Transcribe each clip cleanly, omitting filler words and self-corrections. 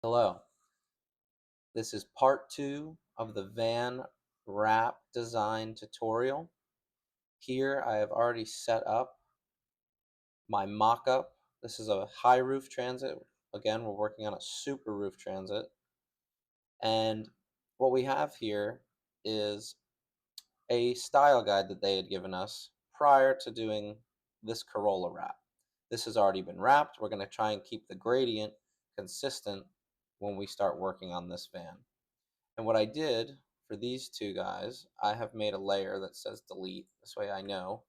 Hello, this is part 2 of the van wrap design tutorial. Here I have already set up my mock-up. This is a high roof transit. Again, we're working on a super roof transit. And what we have here is a style guide that they had given us prior to doing this Corolla wrap. This has already been wrapped. We're going to try and keep the gradient consistent when we start working on this van. And what I did for these two guys, I have made a layer that says delete. This way I know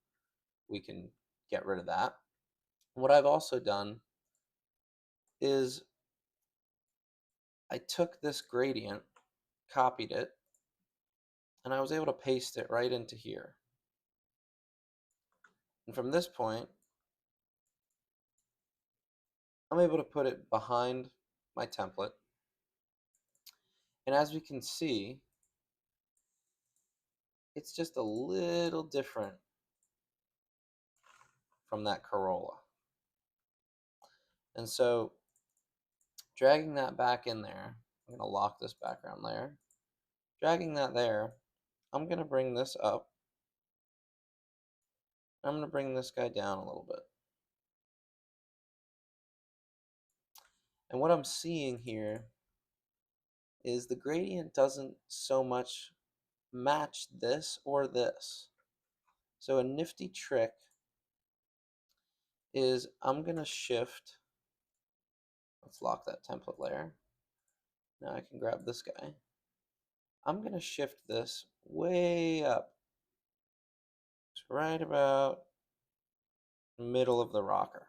we can get rid of that. And what I've also done is I took this gradient, copied it, and I was able to paste it right into here. And from this point, I'm able to put it behind my template. And as we can see, it's just a little different from that Corolla. And so dragging that back in there, I'm going to lock this background layer. Dragging that there, I'm going to bring this up. I'm going to bring this guy down a little bit. And what I'm seeing here is the gradient doesn't so much match this or this. So a nifty trick is I'm going to shift. Let's lock that template layer. Now I can grab this guy. I'm going to shift this way up. It's right about the middle of the rocker.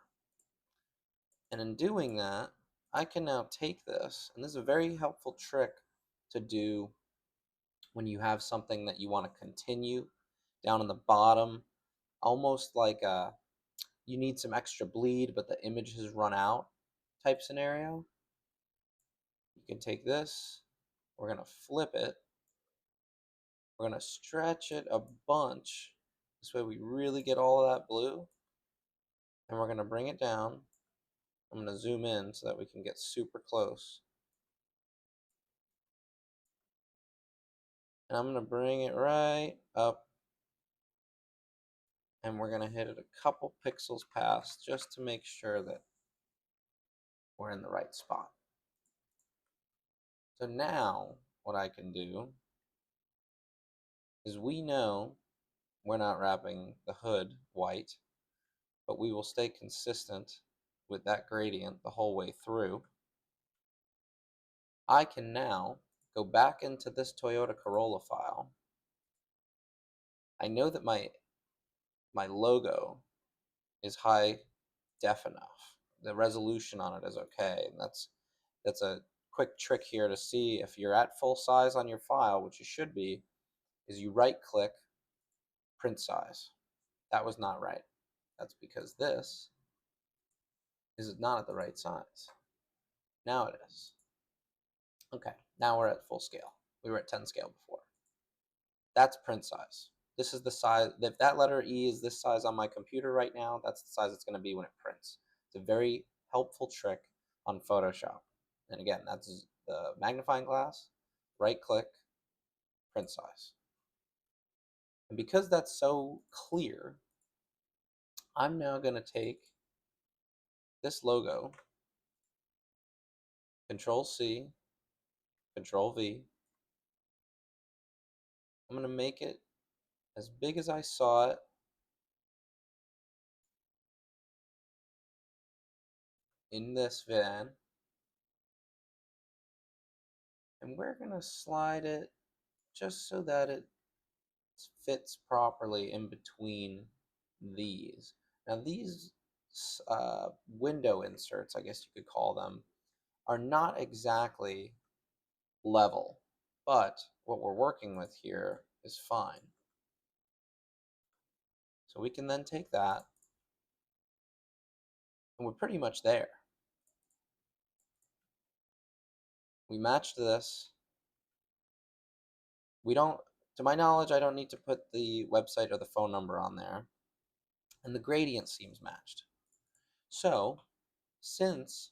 And in doing that, I can now take this, and this is a very helpful trick to do when you have something that you want to continue down on the bottom, almost like you need some extra bleed, but the image has run out type scenario. You can take this, we're going to flip it, we're going to stretch it a bunch. This way we really get all of that blue, and we're going to bring it down. I'm going to zoom in so that we can get super close. And I'm going to bring it right up, and we're going to hit it a couple pixels past just to make sure that we're in the right spot. So now what I can do is we know we're not wrapping the hood white, but we will stay consistent with that gradient the whole way through. I can now go back into this Toyota Corolla file. I know that my logo is high def enough. The resolution on it is okay, and that's a quick trick here to see if you're at full size on your file, which you should be, is you right click print size. That was not right. That's because this is not at the right size. Now it is. Okay, now we're at full scale. We were at 10 scale before. That's print size. This is the size. If that letter E is this size on my computer right now, that's the size it's going to be when it prints. It's a very helpful trick on Photoshop. And again, that's the magnifying glass, right click, print size. And because that's so clear, I'm now going to take this logo, Control C, Control V. I'm going to make it as big as I saw it in this van. And we're going to slide it just so that it fits properly in between these. Now these window inserts, I guess you could call them, are not exactly level, but what we're working with here is fine. So we can then take that, and we're pretty much there. We matched this. We don't, to my knowledge, I don't need to put the website or the phone number on there. And the gradient seems matched. So, since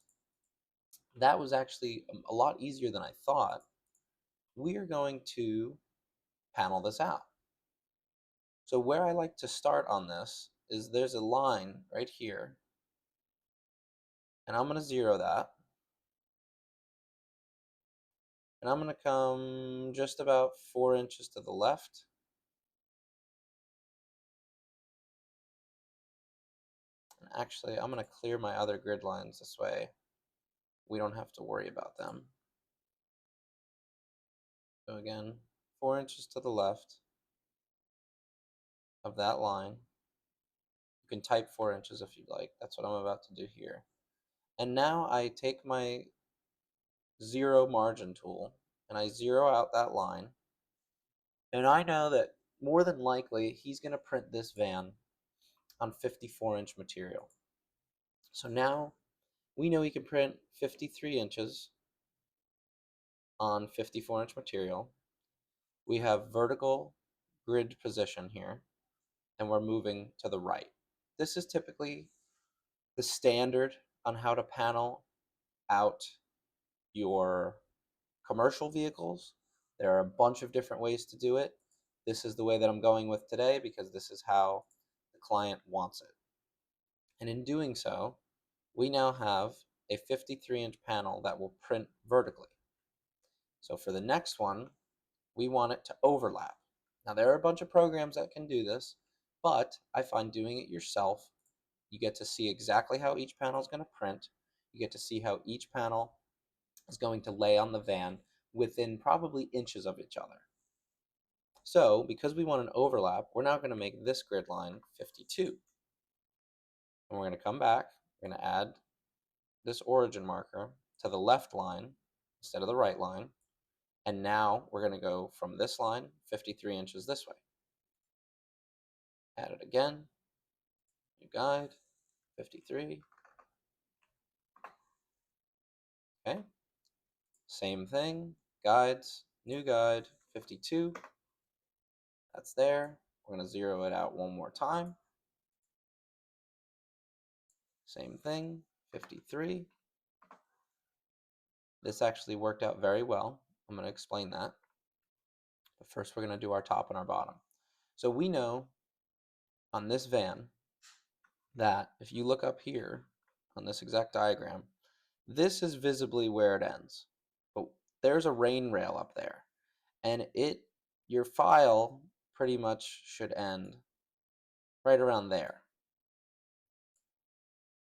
That was actually a lot easier than I thought. We are going to panel this out. So where I like to start on this is there's a line right here, and I'm going to 0 that. And I'm going to come just about 4 inches to the left. And actually, I'm going to clear my other grid lines this way. We don't have to worry about them. So again, 4 inches to the left of that line. You can type 4 inches if you'd like. That's what I'm about to do here. And now I take my 0 margin tool and I 0 out that line. And I know that more than likely he's going to print this van on 54-inch material. So now we know he can print 53 inches on 54-inch material. We have vertical grid position here, and we're moving to the right. This is typically the standard on how to panel out your commercial vehicles. There are a bunch of different ways to do it. This is the way that I'm going with today because this is how the client wants it. And in doing so, we now have a 53-inch panel that will print vertically. So for the next one, we want it to overlap. Now there are a bunch of programs that can do this, but I find doing it yourself, you get to see exactly how each panel is going to print. You get to see how each panel is going to lay on the van within probably inches of each other. So because we want an overlap, we're now going to make this grid line 52. And we're going to come back, we're going to add this origin marker to the left line instead of the right line. And now we're going to go from this line 53 inches this way. Add it again, new guide, 53. Okay, same thing, guides, new guide, 52. That's there. We're going to 0 it out one more time. Same thing, 53. This actually worked out very well. I'm going to explain that. But first we're going to do our top and our bottom. So we know on this van that if you look up here on this exact diagram, this is visibly where it ends. But there's a rain rail up there. And your file pretty much should end right around there.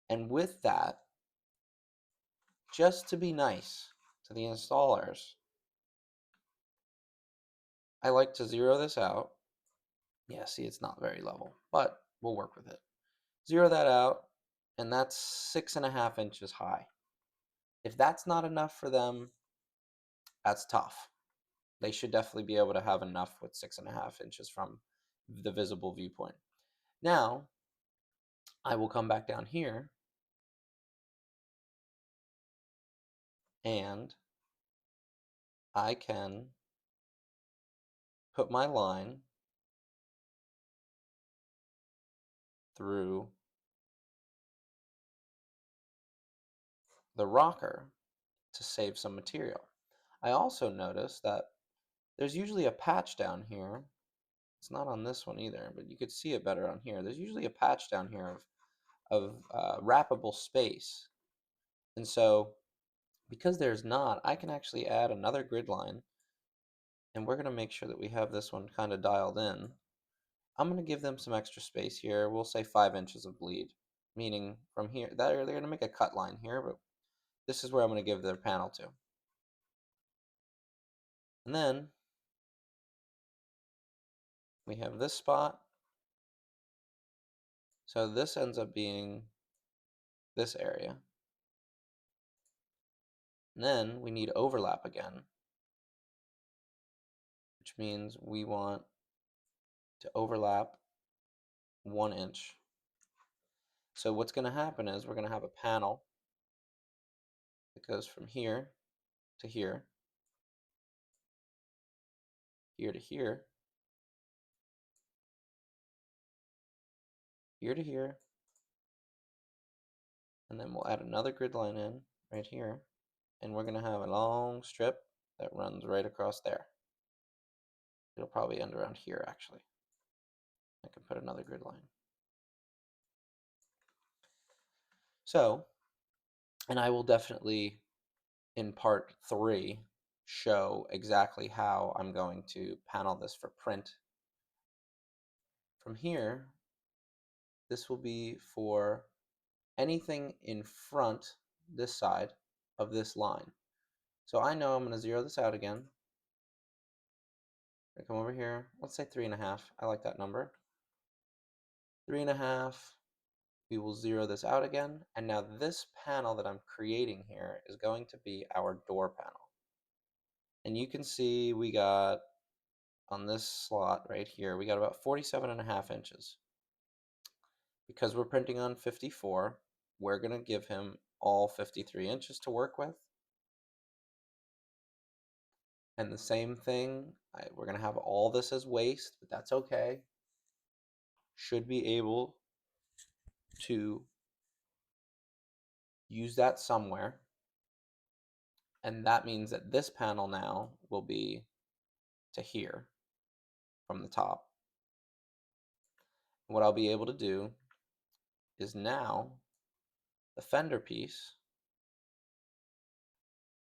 And with that, just to be nice to the installers, I like to 0 this out. Yeah, see, it's not very level, but we'll work with it. 0 that out, and that's 6.5 inches high. If that's not enough for them, that's tough. They should definitely be able to have enough with 6.5 inches from the visible viewpoint. Now, I will come back down here and I can put my line through the rocker to save some material. I also notice that there's usually a patch down here. It's not on this one either, but you could see it better on here. There's usually a patch down here of wrappable space. And so because there's not, I can actually add another grid line, and we're going to make sure that we have this one kind of dialed in. I'm going to give them some extra space here. We'll say 5 inches of bleed, meaning from here, they're going to make a cut line here, but this is where I'm going to give their panel to. And then we have this spot. So this ends up being this area. And then we need overlap again, which means we want to overlap 1 inch. So what's going to happen is we're going to have a panel that goes from here to here, here to here, here to here, and then we'll add another grid line in right here. and we're going to have a long strip that runs right across there. It'll probably end around here, actually. I can put another grid line. So, and I will definitely, in part 3, show exactly how I'm going to panel this for print. From here, this will be for anything in front, this side of this line. So I know I'm going to zero this out again. I come over here, let's say 3.5. I like that number. 3.5. We will zero this out again. And now this panel that I'm creating here is going to be our door panel. And you can see we got, on this slot right here, we got about 47.5 inches. Because we're printing on 54, we're going to give him all 53 inches to work with. And the same thing, we're going to have all this as waste, but that's okay. Should be able to use that somewhere. And that means that this panel now will be to here from the top. What I'll be able to do is now the fender piece,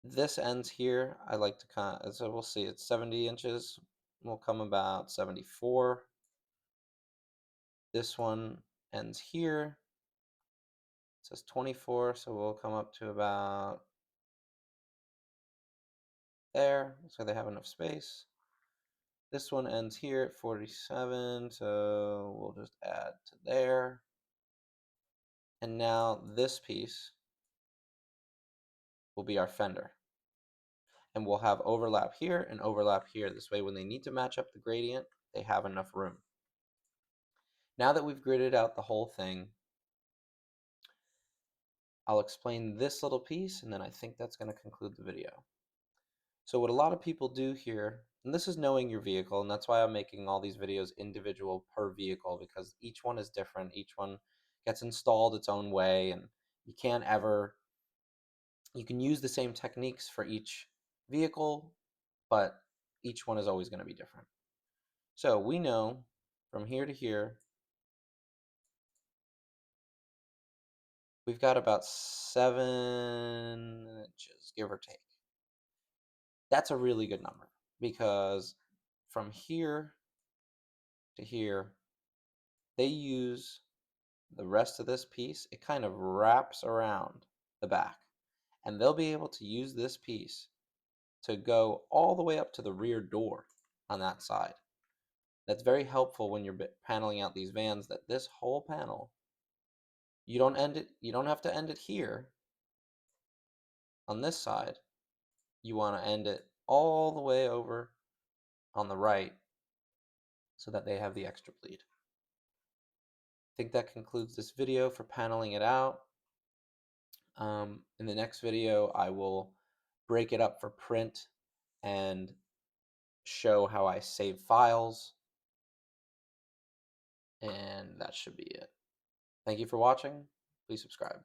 this ends here. I like to kind of, so we'll see, it's 70 inches. Will come about 74. This one ends here. It says 24, so we'll come up to about there, so they have enough space. This one ends here at 47, so we'll just add to there. And now this piece will be our fender. And we'll have overlap here and overlap here. This way, when they need to match up the gradient, they have enough room. Now that we've gridded out the whole thing, I'll explain this little piece, and then I think that's going to conclude the video. So what a lot of people do here, and this is knowing your vehicle, and that's why I'm making all these videos individual per vehicle, because each one is different. Each one gets installed its own way, and you can't ever, you can use the same techniques for each vehicle, but each one is always going to be different. So we know from here to here, we've got about 7 inches, give or take. That's a really good number, because from here to here, they use the rest of this piece, it kind of wraps around the back. And they'll be able to use this piece to go all the way up to the rear door on that side. That's very helpful when you're paneling out these vans, that this whole panel, you don't have to end it here on this side. You want to end it all the way over on the right so that they have the extra bleed. I think that concludes this video for paneling it out. In the next video, I will break it up for print and show how I save files. And that should be it. Thank you for watching. Please subscribe.